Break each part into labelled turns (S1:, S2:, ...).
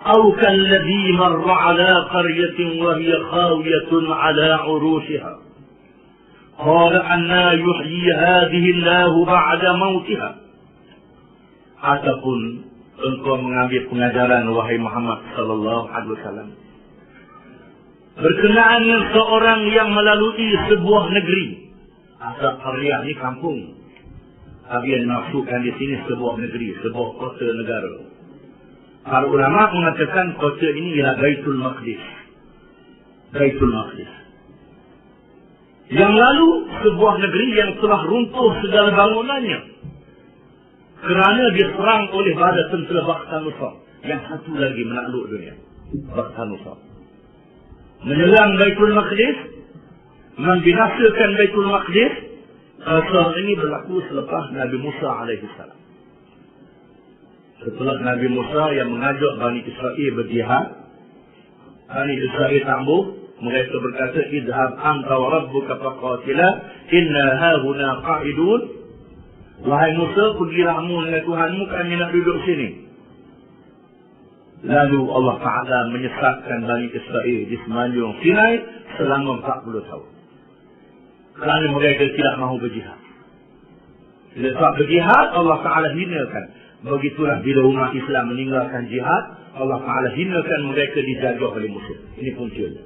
S1: أو كالذي مر على قرية وهي خاوية على عروشها قال أنى يحيي هذه الله بعد موتها. Ataupun engkau mengambil pengajaran wahai Muhammad sallallahu alaihi wasallam berkenaan dengan seorang yang melalui sebuah negeri. Asal qarya ni kampung. Tapi yang dimaksudkan di sini sebuah negeri, sebuah kota negara. Para ulama mengatakan kota ini ialah Baitul Maqdis. Baitul Maqdis. Yang lalu sebuah negeri yang telah runtuh segala bangunannya kerana diserang oleh bala tentera Bakhtanusar. Yang satu lagi menakluk dunia, Bakhtanusar. Menyerang Baitul Maqdis, membinasakan Baitul Maqdis. Asal ini berlaku selepas Nabi Musa alaihissalam. Setelah Nabi Musa yang mengajak Bani Israel berjihad, Bani Israel tambah, mereka berkata, idhab anta wa rabbuka faqatila inna hahuna qa'idun. Wahai Musa, pergilah kamu dengan Tuhanmu, kami nak duduk sini. Lalu Allah Ta'ala menyesatkan Bani Israel di semenanjung Sinai selama 40 tahun. Kerana mereka tidak mahu berjihad. Bila tak berjihad, Allah Ta'ala hinakan. Begitulah bila umat Islam meninggalkan jihad, Allah Ta'ala hinakan mereka dijajah oleh musuh. Ini puncanya.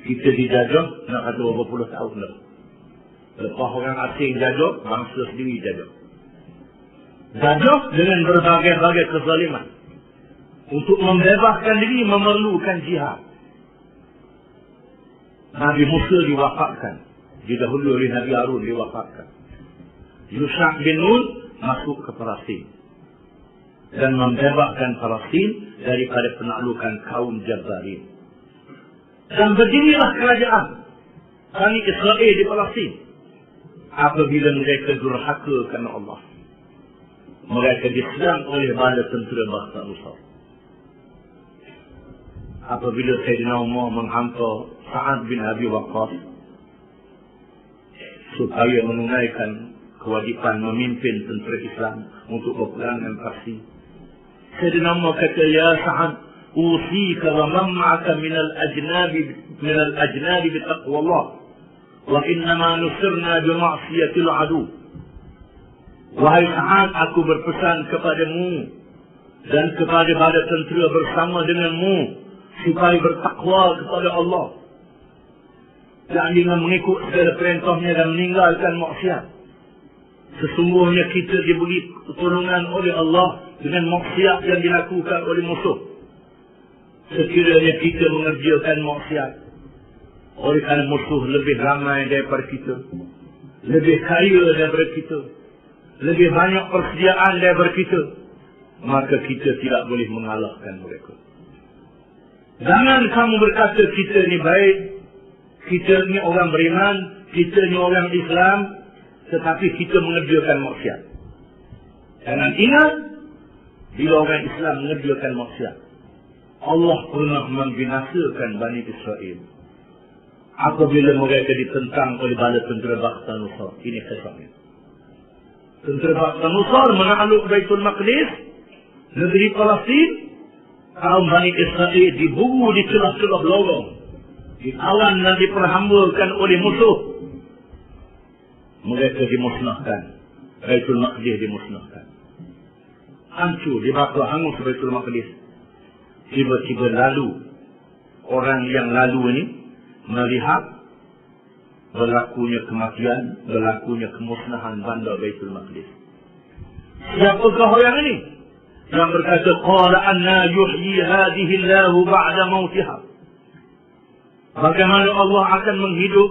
S1: Kita dijajah, nak kata berapa puluh tahun dah. Lepas orang asing jajah, bangsa sendiri jajah. Jajah dengan berbagai-bagai kezaliman. Untuk membebaskan diri memerlukan jihad. Nabi Musa diwafatkan. Didahului oleh Nabi Harun diwafatkan. Yusha' bin Nun masuk ke Palestin dan membebaskan Palestin daripada penaklukan kaum Jabbarin. Dan berdirilah kerajaan Bani Israel di Palestin apabila mereka durhaka kerana Allah. Mereka diserang oleh bala tentera Bakhtanusar. Apabila Sayyidina Umar menghantar Sa'ad bin Abi Waqqas supaya menunaikan kewajipan memimpin tentera Islam untuk berperang dengan Parsi. Sayyidina Umar kata, ya Sa'ad, usika wa man ma'aka minal ajnabi bitaqwallah wa innama nusirna bima'siyatil adu. Wahai Sa'ad, aku berpesan kepadamu dan kepada bala tentera bersama denganmu supaya bertakwa kepada Allah dan dengan mengikut segala perintahnya dan meninggalkan maksiat. Sesungguhnya kita diberi pertolongan oleh Allah dengan maksiat yang dilakukan oleh musuh. Sekiranya kita mengerjakan maksiat, oleh kerana musuh lebih ramai daripada kita, lebih kaya daripada kita, lebih banyak persediaan daripada kita, maka kita tidak boleh mengalahkan mereka. Jangan kamu berkata kita ni baik, kita ni orang beriman, kita ni orang Islam, tetapi kita mengerjakan maksiat. Jangan ingat, bila orang Islam mengerjakan maksiat, Allah pernah membinasakan Bani Israel apabila mereka ditentang oleh bala tentera Bakhtanusar. Ini kisahnya. Tentera Bakhtanusar menakluk Baitul Maqdis, negeri Palestin. Kaum Bani Israel diburu di celah-celah lorong, ditawan dan diperhambakan oleh musuh. Mereka dimusnahkan. Baitul Maqdis dimusnahkan. Hancur, dibakar hangus Baitul Maqdis. Tiba-tiba lalu, orang yang lalu ini melihat berlakunya kematian, berlakunya kemusnahan bandar Baitul Maqdis. Siapakah orang ini? Yang berkata, qala anna yuhyi hadhihi Allahu ba'da mautiha. Bagaimana Allah akan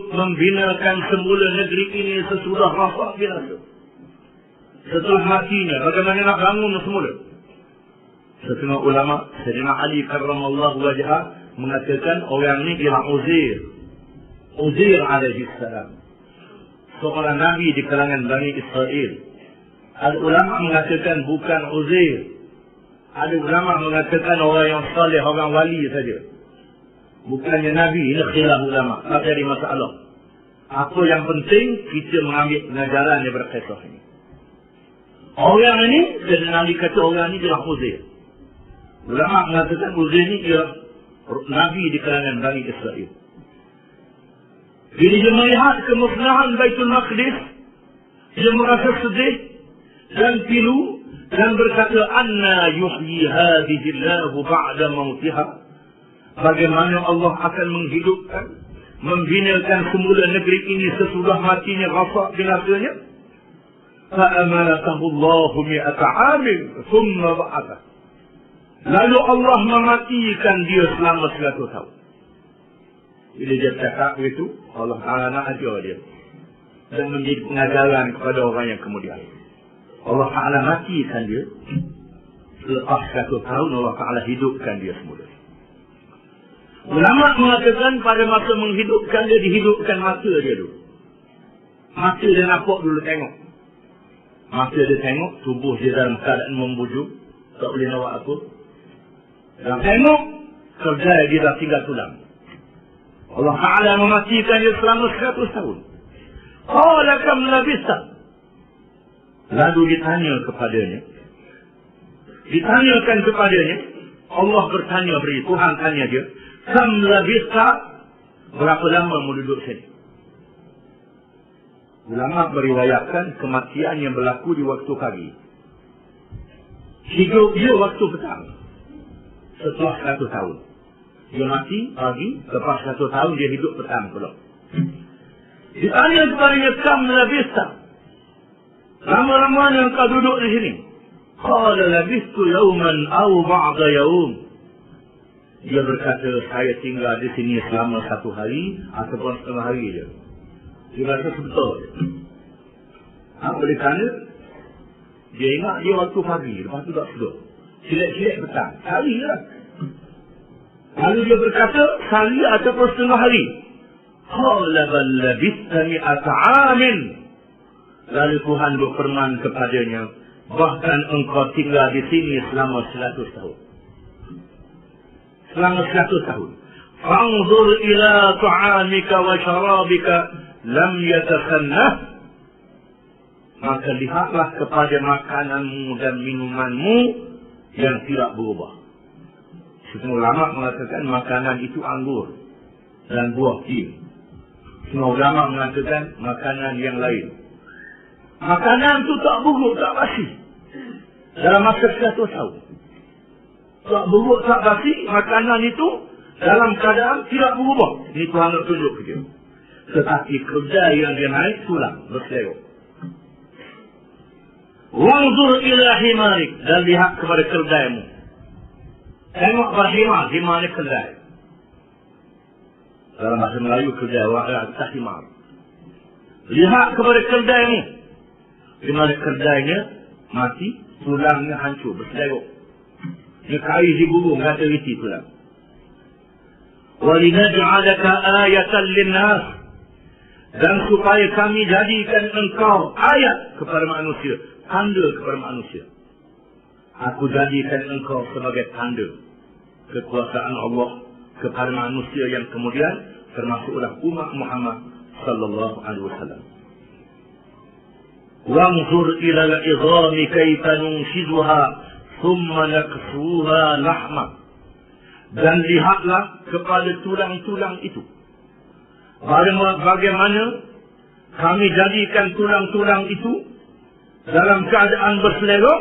S1: membinakan semula negeri ini sesudah rasak binasa. Setelah matinya, bagaimana nak bangun semula? Setengah ulama, Sayyidina Ali karramallahu wajhah mengatakan orang ini ialah Uzair. Uzair alaihi salam. Seorang Nabi di kalangan Bani Israel. Ada ulama mengatakan bukan Uzair. Ada ulama mengatakan orang yang saleh, orang wali saja. Bukannya Nabi, ini khilaf ulama. Tak jadi masalah. Apa yang penting, kita mengambil pengajaran daripada kisah ini. Orang ini, Sayyidina Ali kata orang ini adalah Uzair. Ulama mengatakan Uzair ini ialah Nabi di kalangan Bani Israel. Bila dia melihat kemusnahan Baitul Maqdis, dia merasa sedih dan pilu dan berkata, "Anna yuhyi hadhihi Allahu ba'da mautiha." Bagaimana Allah akan menghidupkan, membinakan semula negeri ini sesudah matinya Ghasak binasanya? Fa'amalakahu Allahu mi'ata 'amin thumma ba'atha. Lalu Allah mematikan dia selama 100 tahun. Bila dia cakap itu, Allah Ta'ala nak ajar dia dan menjadi pengajaran kepada orang yang kemudian. Allah Ta'ala matikan dia. Selepas 100 tahun Allah Ta'ala hidupkan dia semula. Ulama mengatakan pada masa menghidupkan dia, dihidupkan mata dia dulu. Mata dia nampak dulu, tengok. Mata dia tengok, tubuh dia dalam keadaan membujuk, tak boleh nak buat apa. Dan tengok, kerja dia dah tinggal tulang. Allah Ta'ala mematikan dia selama 100 tahun. Qala kam labista. Lalu ditanyakan kepadanya, Allah bertanya beri, Tuhan tanya dia, kam labista, berapa lama mu duduk sini? Ulama meriwayatkan kematian yang berlaku di waktu pagi. Hidup dia waktu petang. Setelah 100 tahun. Dia mati pagi, lepas 100 tahun dia hidup petang pula. Ditanya kepadanya, kam labista. Lama-lama yang kau duduk di sini. Qala labistu yawman aw ba'da yawm. Dia berkata, saya tinggal di sini selama 1 hari ataupun setengah hari je. Dia rasa betul. Oleh kerana dia ingat dia waktu pagi, lepas tu tak sedar. Silap-silap petang. Hari lah. Lalu dia berkata, sehari ataupun setengah hari. Qala bal labista mi'ata 'amin. Lalu Tuhan berfirman kepadanya, bahkan engkau tinggal di sini selama 100 tahun. Selama 100 tahun. Fanzur ila ta'amika wa syarabika lam yatasannah. Maka lihatlah kepada makananmu dan minumanmu yang tidak berubah. Semua ulama mengatakan makanan itu anggur dan buah tin. Semua ulama mengatakan makanan yang lain. Makanan itu tak buruk, tak basi. Dalam masa 100 tahun. Tak buruk, tak basi, makanan itu dalam keadaan tidak berubah. Ini Tuhan nak tunjuk ke dia. Tetapi kerja yang dia naik tulang, berselewok. Wanzur ila himarik, dan lihat kepada keldaimu. Tengok berhimar, himar ni keldai. Dalam bahasa Melayu keldai, tak himar. Lihat kepada keldaimu. Di mana keldainya mati, tulangnya hancur, berselewok. Dia kayu di bubung, kata riti tulang. وَلِنَجْعَلَكَ آيَةً لِلنَّاسِ. Dan supaya kami jadikan engkau ayat kepada manusia, tanda kepada manusia. Aku jadikan engkau sebagai tanda kekuasaan Allah kepada manusia yang kemudian termasuklah umat Muhammad sallallahu alaihi wasallam. وَانْظُرْ إِلَى الْعِظَامِ كَيْفَ نُنْشِزُهَا ثُمَّ نَكْسُوهَا لَحْمًا. Dan lihatlah kepada tulang-tulang itu. Bagaimana kami jadikan tulang-tulang itu dalam keadaan berselera,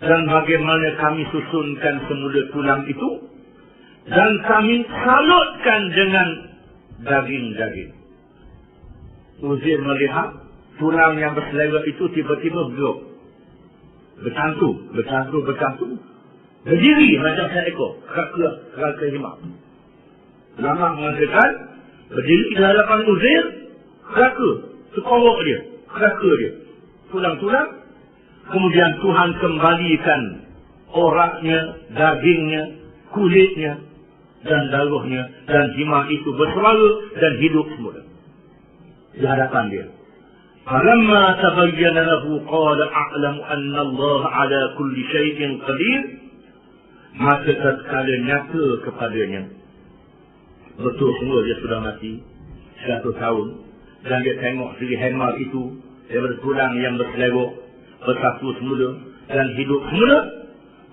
S1: dan bagaimana kami susunkan semula tulang itu dan kami salutkan dengan daging-daging. Uzair melihat tulang yang berselera itu tiba-tiba bergerak, bercantum, berdiri macam seekor keraka himar. Lama mengatakan berdiri di hadapan Uzair, keraka, sekongok dia, keraka dia, tulang-tulang. Kemudian Tuhan kembalikan oraknya, dagingnya, kulitnya, dan darahnya, dan himar itu bersuara dan hidup semula di hadapan dia. Falamma tabayyana lahu qala a'lamu anna Allah ala kulli syai'in qadir. Maka tatkala nyata kepadanya betul semua dia sudah mati 100 tahun, dan dia tengok segi hemar itu daripada tulang yang berselewok bersatu semula dan hidup semula,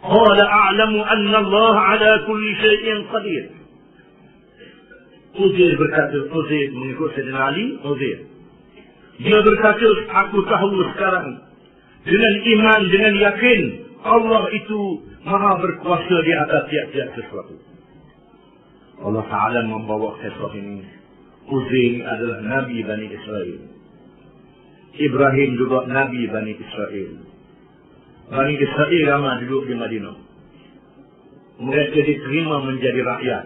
S1: Qala a'lamu anna Allah ala kulli syai'in qadir. Uzair berkata, Uzair mengikut Sayyidina Ali, Uzair. Dia berkata, aku tahu sekarang dengan iman, dengan yakin Allah itu maha berkuasa di atas tiap-tiap sesuatu. Allah Ta'ala membawa kisah ini. Uzair adalah Nabi Bani Israel. Ibrahim juga Nabi Bani Israel. Bani Israel lama duduk di Madinah. Mereka diterima menjadi rakyat.